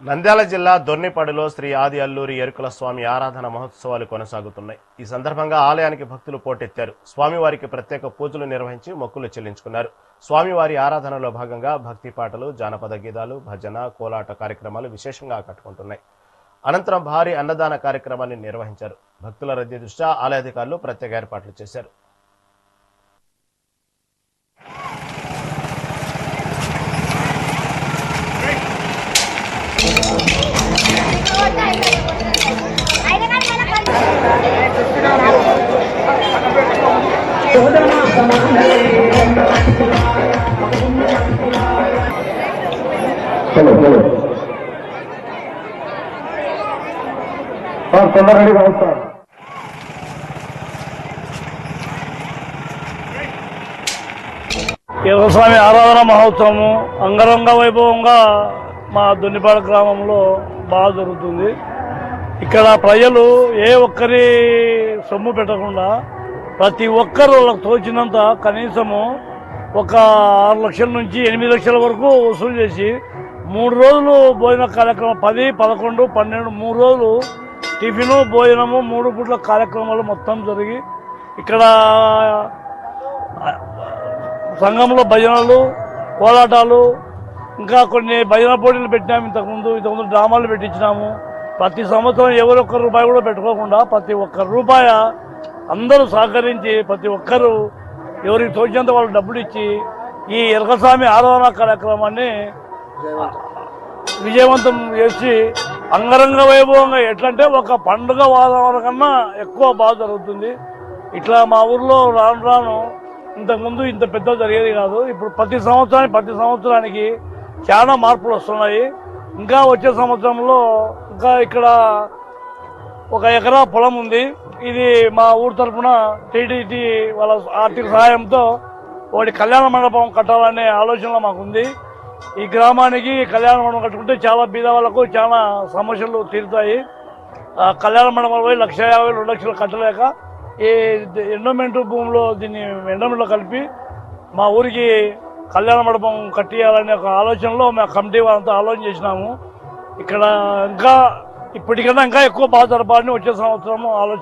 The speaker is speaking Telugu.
నంద్యాల జిల్లా దొర్నిపాడులో శ్రీ ఆది అల్లూరి ఎరుకుల స్వామి ఆరాధన మహోత్సవాలు కొనసాగుతున్నాయి. ఈ సందర్భంగా ఆలయానికి భక్తులు పోటెత్తారు. స్వామివారికి ప్రత్యేక పూజలు నిర్వహించి మొక్కులు చెల్లించుకున్నారు. స్వామివారి ఆరాధనలో భాగంగా భక్తి పాటలు, జానపద గీతాలు, భజన, కోలాట కార్యక్రమాలు విశేషంగా ఆకట్టుకుంటున్నాయి. అనంతరం భారీ అన్నదాన కార్యక్రమాన్ని నిర్వహించారు. భక్తుల రద్దీ దృష్ట్యా ఆలయాధికారులు ప్రత్యేక ఏర్పాట్లు చేశారు. స్వామి ఆరాధన మహోత్సవము అంగరంగ వైభవంగా మా దొన్నిపాడు గ్రామంలో బాగా జరుగుతుంది. ఇక్కడ ప్రజలు ఏ ఒక్కరి సొమ్ము పెట్టకుండా ప్రతి ఒక్కరు వాళ్ళకి తోచినంత కనీసము ఒక 6 లక్షల నుంచి 8 లక్షల వరకు వసూలు చేసి 3 రోజులు భోజన కార్యక్రమం 10, 11, 12 3 రోజులు టిఫిను భోజనము 3 పూట్ల కార్యక్రమాలు మొత్తం జరిగి ఇక్కడ సంఘంలో భజనలు, కోలాటాలు, ఇంకా కొన్ని భజన పోటీలు పెట్టినాము. ఇంతకుముందు డ్రామాలు పెట్టించినాము. ప్రతి సంవత్సరం ఎవరు ఒక్క రూపాయి కూడా పెట్టుకోకుండా ప్రతి ఒక్క రూపాయి అందరూ సహకరించి ప్రతి ఒక్కరూ ఎవరికి తోచినంత వాళ్ళు డబ్బులు ఇచ్చి ఈ ఎరకస్వామి ఆరాధన కార్యక్రమాన్ని విజయవంతం చేసి అంగరంగ వైభవంగా ఎట్లంటే ఒక పండుగ వాతావరణం కన్నా ఎక్కువ బాగా జరుగుతుంది. ఇట్లా మా ఊర్లో రాను రాను ఇంతకుముందు ఇంత పెద్ద జరిగేది కాదు. ఇప్పుడు ప్రతి సంవత్సరానికి చాలా మార్పులు వస్తున్నాయి. ఇంకా వచ్చే సంవత్సరంలో ఇంకా ఇక్కడ 1 ఎకరా పొలం ఉంది. ఇది మా ఊరు తరఫున టీటీటీ వాళ్ళ ఆర్థిక సహాయంతో ఒకటి కళ్యాణ మండపం కట్టాలనే ఆలోచన మాకుంది. ఈ గ్రామానికి కళ్యాణ మండపం కట్టుకుంటే చాలా బీద వాళ్ళకు చాలా సమస్యలు తీరుతాయి. కళ్యాణ మండపం 1,50,000 2 లక్షలు కట్టలేక ఈ ఎండోమెంట్ భూమిలో దీన్ని ఎండోమెంట్లో కలిపి మా ఊరికి కళ్యాణ మండపం కట్టియాలనే ఒక ఆలోచనలో మేము కమిటీ వాళ్ళంతా ఆలోచన చేసినాము. ఇక్కడ ఇంకా ఇప్పటికన్నా ఇంకా ఎక్కువ బాగా జరపాలని వచ్చే సంవత్సరము ఆలోచన.